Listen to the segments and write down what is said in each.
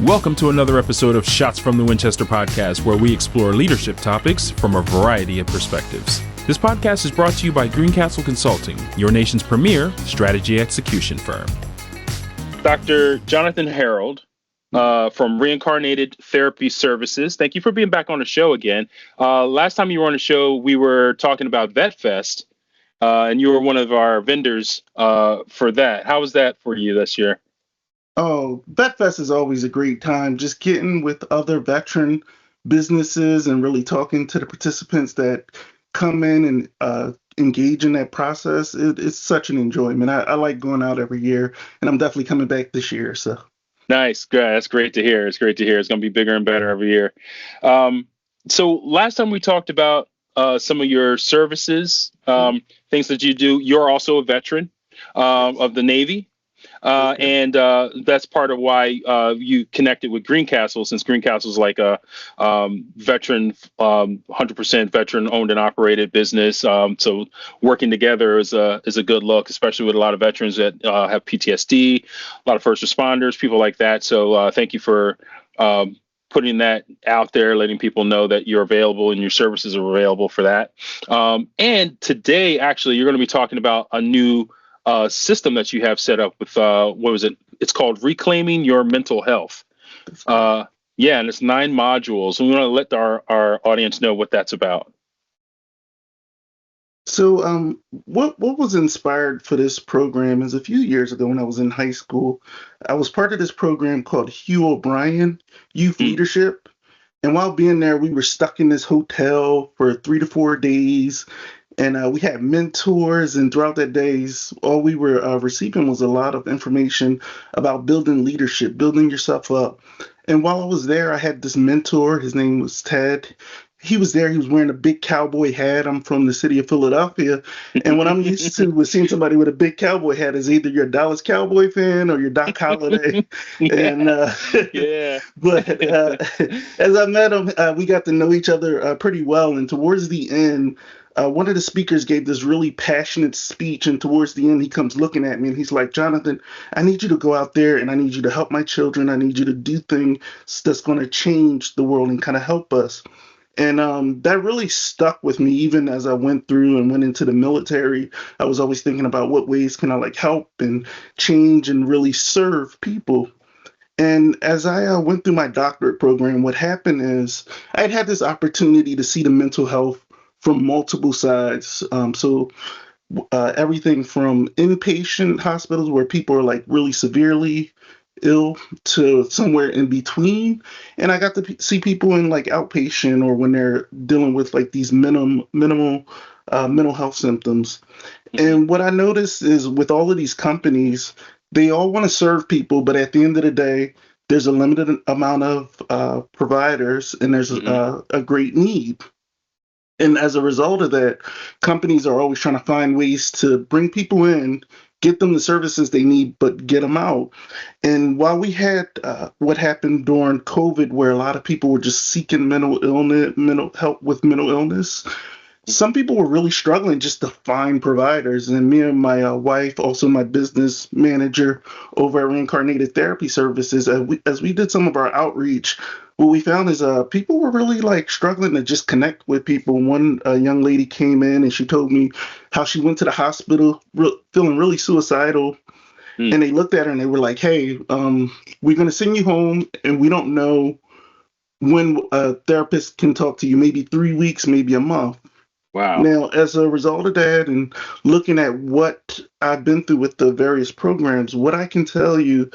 Welcome to another episode of Shots from the Winchester podcast, where we explore leadership topics from a variety of perspectives. This podcast is brought to you by Greencastle Consulting, your nation's premier strategy execution firm. Dr. Johnathan Harold from Reincarnated Therapy Services. Thank you for being back on the show again. Last time you were on the show, we were talking about VetFest, and you were one of our vendors for that. How was that for you this year? Oh, VetFest is always a great time. Just getting with other veteran businesses and really talking to the participants that come in and engage in that process. It's such an enjoyment. I like going out every year, and I'm definitely coming back this year. So nice, good. That's great to hear. It's great to hear. It's going to be bigger and better every year. So last time we talked about some of your services, things that you do. You're also a veteran of the Navy. And that's part of why you connected with Greencastle, since Greencastle is like a veteran, 100% veteran owned and operated business. So working together is a good look, especially with a lot of veterans that have PTSD, a lot of first responders, people like that. So thank you for putting that out there, letting people know that you're available and your services are available for that. And today, actually, you're going to be talking about a new system that you have set up with what was it? It's called Reclaiming Your Mental Health. And it's 9 modules. And we want to let our audience know what that's about. So what was inspired for this program is a few years ago when I was in high school, I was part of this program called Hugh O'Brien Youth Leadership. And while being there, we were stuck in this hotel for 3 to 4 days. And we had mentors, and throughout that days, all we were receiving was a lot of information about building leadership, building yourself up. And while I was there, I had this mentor. His name was Ted. He was there. He was wearing a big cowboy hat. I'm from the city of Philadelphia. And what I'm used to with seeing somebody with a big cowboy hat is either you're a Dallas Cowboy fan or you're Doc Holliday. But as I met him, we got to know each other pretty well. And towards the end, one of the speakers gave this really passionate speech, and towards the end, he comes looking at me and he's like, Johnathan, I need you to go out there and I need you to help my children. I need you to do things that's going to change the world and kind of help us. And that really stuck with me even as I went through and went into the military. I was always thinking about what ways can I like help and change and really serve people. And as I went through my doctorate program, what happened is I had this opportunity to see the mental health from multiple sides. Everything from inpatient hospitals where people are like really severely ill to somewhere in between. And I got to see people in like outpatient or when they're dealing with like these minimal mental health symptoms. And what I noticed is with all of these companies, they all want to serve people, but at the end of the day, there's a limited amount of providers and there's a great need. And as a result of that, companies are always trying to find ways to bring people in, get them the services they need, but get them out. And while we had what happened during COVID, where a lot of people were just seeking mental help with mental illness, some people were really struggling just to find providers. And me and my wife, also my business manager over at Reincarnated Therapy Services, as we did some of our outreach, what we found is people were really like struggling to just connect with people. One young lady came in and she told me how she went to the hospital feeling really suicidal. And they looked at her and they were like, hey, we're going to send you home and we don't know when a therapist can talk to you, maybe 3 weeks, maybe a month. Wow. Now, as a result of that and looking at what I've been through with the various programs, what I can tell you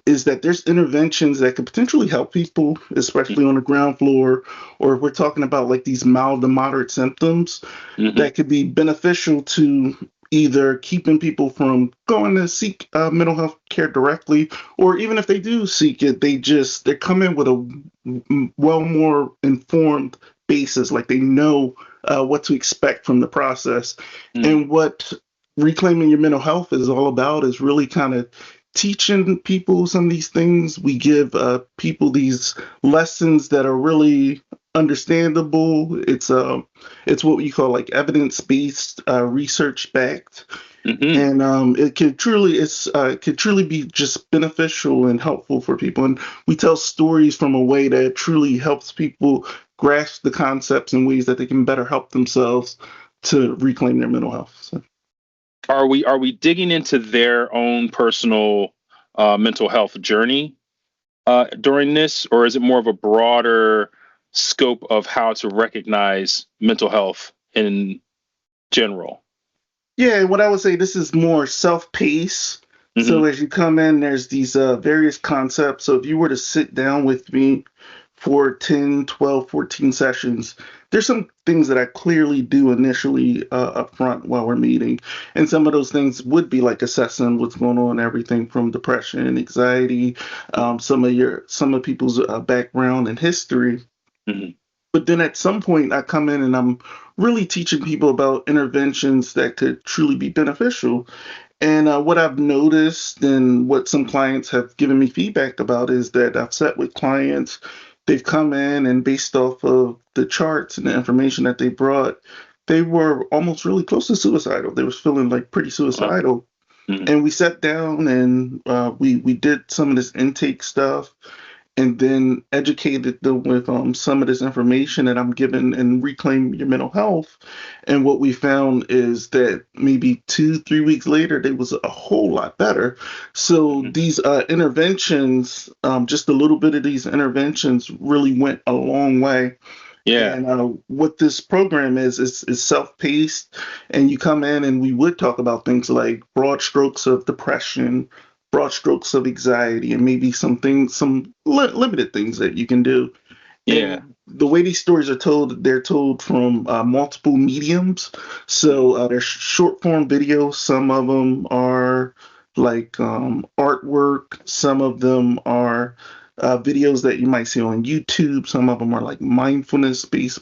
is that there's interventions that could potentially help people, especially on the ground floor, or if we're talking about like these mild to moderate symptoms that could be beneficial to either keeping people from going to seek mental health care directly, or even if they do seek it, they come in with a more informed basis, like they know what to expect from the process. And what Reclaiming Your Mental Health is all about is really kind of teaching people some of these things. We give people these lessons that are really understandable. It's what you call like evidence-based, research-backed, Hmm. And it could truly be just beneficial and helpful for people. And we tell stories from a way that truly helps people grasp the concepts in ways that they can better help themselves to reclaim their mental health. So. Are we digging into their own personal mental health journey during this, or is it more of a broader scope of how to recognize mental health in general? Yeah, what I would say, this is more self-paced. Hmm. So as you come in, there's these various concepts. So if you were to sit down with me for 10, 12, 14 sessions, there's some things that I clearly do initially up front while we're meeting. And some of those things would be like assessing what's going on, everything from depression, anxiety, some of people's background and history. Hmm. But then at some point, I come in and I'm really teaching people about interventions that could truly be beneficial. And what I've noticed and what some clients have given me feedback about is that I've sat with clients, they've come in and based off of the charts and the information that they brought, they were almost really close to suicidal. They was feeling like pretty Wow. suicidal. Hmm. And we sat down and we did some of this intake stuff and then educated them with some of this information that I'm giving and reclaim your mental health. And what we found is that maybe 2, 3 weeks later, they was a whole lot better. So Hmm. these interventions, just a little bit of these interventions really went a long way. Yeah. And what this program is self-paced, and you come in and we would talk about things like broad strokes of depression, broad strokes of anxiety, and maybe some things, limited things that you can do. Yeah. And the way these stories are told, they're told from multiple mediums. Hmm. So they're short form videos. Some of them are like artwork. Some of them are videos that you might see on YouTube. Some of them are like mindfulness based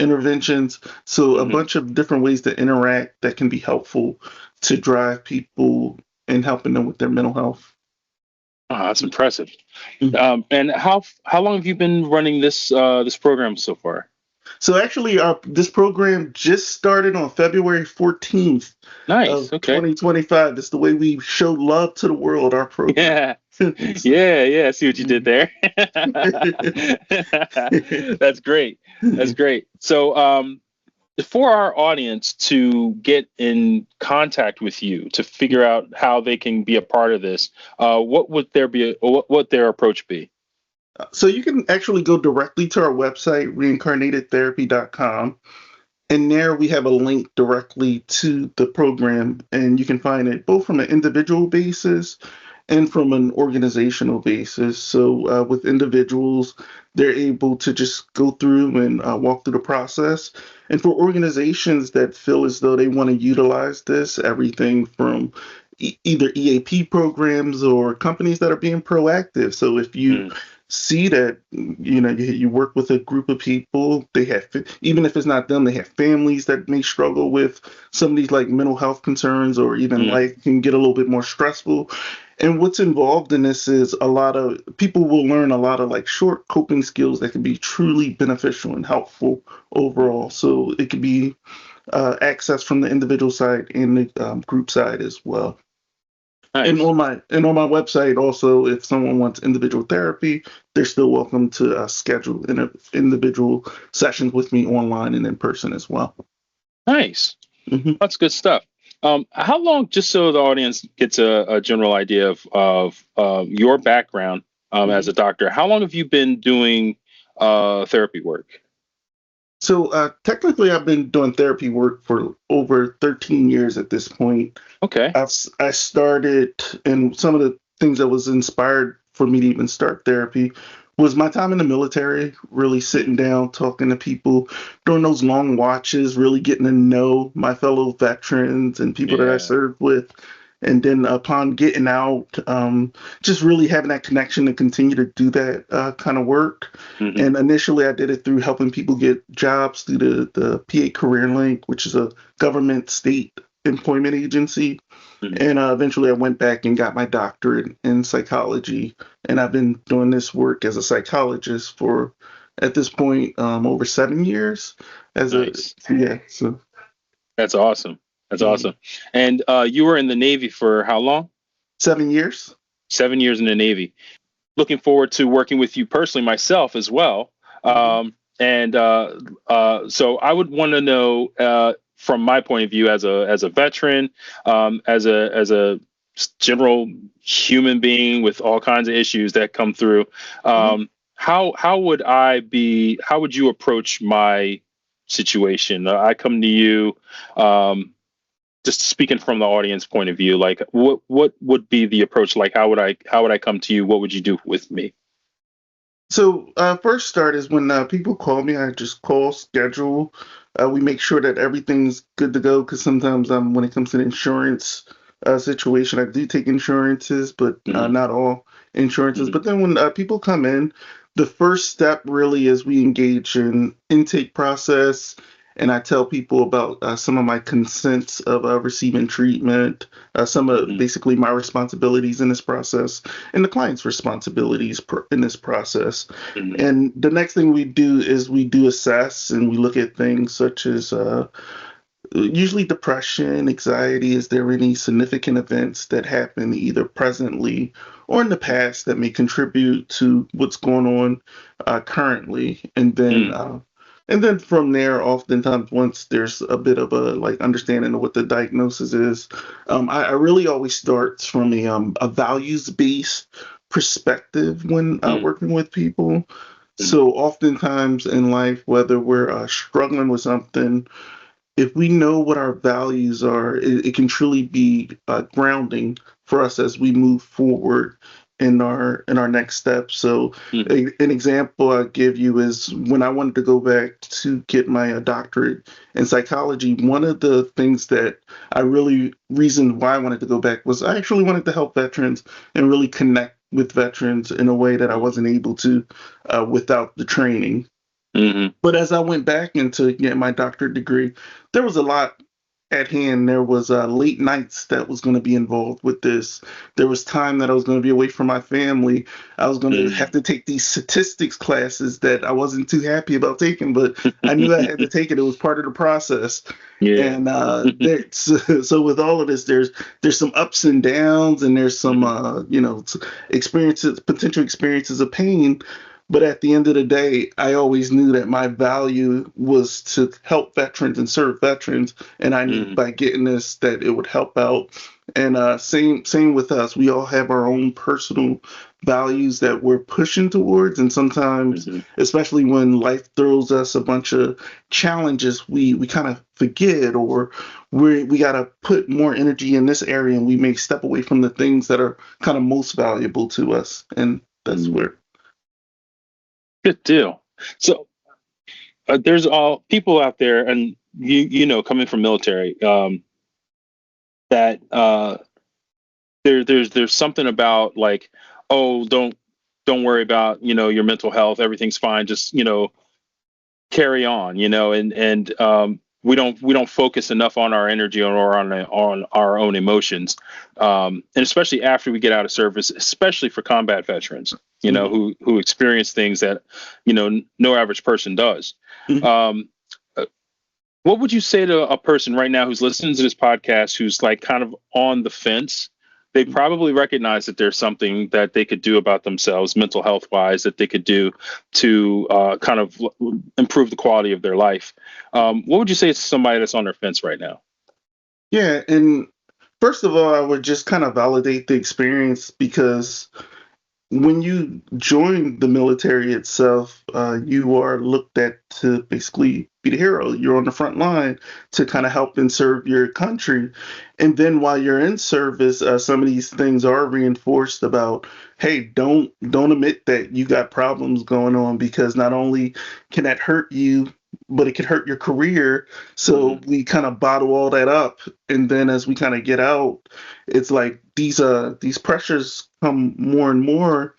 interventions. So a Hmm. bunch of different ways to interact that can be helpful to drive people and helping them with their mental health. Oh, that's impressive. Mm. And how long have you been running this program so far? So actually, this program just started on February 14th Nice. of Okay. 2025. That's the way we show love to the world, our program. Yeah. Yeah. Yeah. I see what you did Mhm. there. That's great. That's great. So, for our audience to get in contact with you to figure out how they can be a part of this, what would there be? What would their approach be? So you can actually go directly to our website, reincarnatedtherapy.com. And there we have a link directly to the program, and you can find it both from an individual basis and from an organizational basis. So with individuals, they're able to just go through and walk through the process. And for organizations that feel as though they want to utilize this, everything from either EAP programs or companies that are being proactive. So if you Mm, see that you work with a group of people, they have, even if it's not them, they have families that may struggle with some of these like mental health concerns, or even mm, life can get a little bit more stressful. And what's involved in this is a lot of people will learn a lot of like short coping skills that can be truly beneficial and helpful overall. mhm. So it could be access from the individual side and the group side as well. Nice. And on my website also, if someone wants individual therapy, they're still welcome to schedule individual sessions with me online and in person as well. Nice. Hmm. That's good stuff. How long, just so the audience gets a general idea of your background as Hmm. a doctor, how long have you been doing therapy work? So technically, I've been doing therapy work for over 13 years at this point. Okay. I started, and some of the things that was inspired for me to even start therapy was my time in the military, really Mm, sitting down, talking to people during those long watches, really getting to know my fellow veterans and people that I yeah. served with. And then upon getting out, just really having that connection to continue to do that kind of work. Hmm. And initially, I did it through helping people get jobs through the PA Career Link, which is a government state employment agency. Hmm. And eventually, I went back and got my doctorate in psychology. And I've been doing this work as a psychologist for, at this point, over 7 years. As a Nice. Yeah, so That's awesome. That's Mhm. awesome. And you were in the Navy for how long? 7 years. 7 years in the Navy. Looking forward to working with you personally myself as well. Mhm. And so I would want to know, from my point of view, as a veteran, as a general human being with all kinds of issues that come through, Mhm. how would I be? How would you approach my situation? I come to you. Just speaking from the audience point of view, like what would be the approach? Like how would I come to you? What would you do with me? So first start is when people call me, I just call, schedule. We make sure that everything's good to go because sometimes when it comes to the insurance situation, I do take insurances, but Hmm. not all insurances. Hmm. But then when people come in, the first step really is we engage in intake process, and I tell people about some of my consents of receiving treatment, some of Hmm. basically my responsibilities in this process, and the client's responsibilities in this process. Hmm. And the next thing we do is we do assess and we look at things such as usually depression, anxiety. Is there any significant events that happen either presently or in the past that may contribute to what's going on currently? And then from there, oftentimes once there's a bit of a like understanding of what the diagnosis is, I really always start from a values based perspective when working with people. So oftentimes in life, whether we're struggling with something, if we know what our values are, it can truly be grounding for us as we move forward in our next steps. So, Hmm. an example I give you is when I wanted to go back to get my doctorate in psychology. One of the things that I really reasoned why I wanted to go back was I actually wanted to help veterans and really connect with veterans in a way that I Hmm. wasn't able to without the training. Hmm. But as I went back into get my doctorate degree, there was a lot at hand. There was late nights that was going to be involved with this. There was time that I was going to be away from my family. I was going to have Hmm. to take these statistics classes that I wasn't too happy about taking, but I knew I had to take it. It was part of the process. Yeah. And so with all of this, there's some ups and downs, and there's some Hmm. experiences, potential experiences of pain. But at the end of the day, I always knew that my value was to help veterans and serve veterans, and I knew Hmm. by getting this that it would help out. And same with us. We all have our own personal values that we're pushing towards, and sometimes, Hmm. especially when life throws us a bunch of challenges, we kind of forget, or we got to put more energy in this area, and we may step away from the things that are kind of most valuable to us, and that's Hmm. where. Good deal. So there's all people out there, and you know, coming from military, that there's something about like, oh, don't worry about, your mental health, everything's fine, just, carry on, and we don't focus enough on our energy or on our own emotions, and especially after we get out of service, especially for combat veterans, Mhm. who experience things that, no average person does. Mhm. um, uh, what would you say to a person right now who's listening to this podcast, who's like kind of on the fence? They probably recognize that there's something that they could do about themselves, mental health wise, that they could do to kind of improve the quality of their life. What would you say to somebody that's on their fence right now? Yeah, and first of all, I would just kind of validate the experience because when you join the military itself, you are looked at to basically be the hero. You're on the front line to kind of help and serve your country. And then while you're in service, some of these things are reinforced about, hey, don't admit that you got problems going on because not only can that hurt you, but it could hurt your career. So Hmm. we kind of bottle all that up, and then as we kind of get out, it's like these pressures come more and more,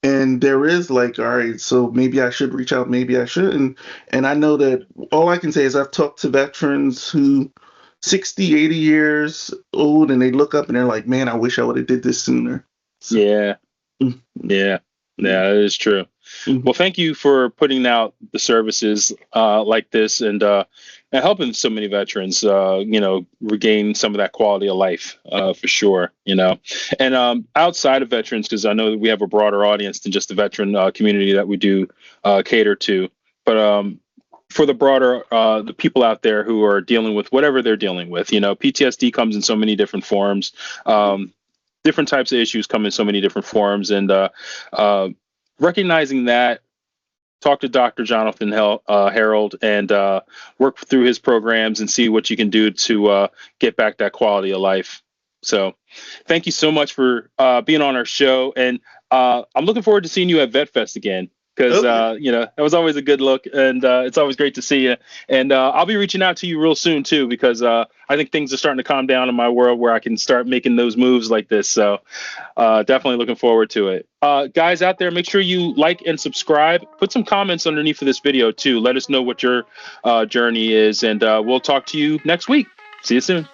and there is like, all right, so maybe I should reach out, maybe I shouldn't. And I know that all I can say is I've talked to veterans who 60, 80 years old, and they look up and they're like, man, I wish I would have did this sooner. So Yeah, mm, yeah, yeah. yeah, that is true. Mhm. Well, thank you for putting out the services like this, and and helping so many veterans, regain some of that quality of life, for sure, And outside of veterans, because I know that we have a broader audience than just the veteran community that we do cater to, but for the broader, the people out there who are dealing with whatever they're dealing with, PTSD comes in so many different forms. Different types of issues come in so many different forms, and recognizing that, talk to Dr. Johnathan Harold and work through his programs and see what you can do to get back that quality of life. So thank you so much for being on our show. And I'm looking forward to seeing you at VetFest again, because, that was always a good look, and it's always great to see you. And I'll be reaching out to you real soon, too, because I think things are starting to calm down in my world where I can start making those moves like this. So definitely looking forward to it. Guys out there, make sure you like and subscribe. Put some comments underneath of this video, too. Let us know what your journey is, and we'll talk to you next week. See you soon.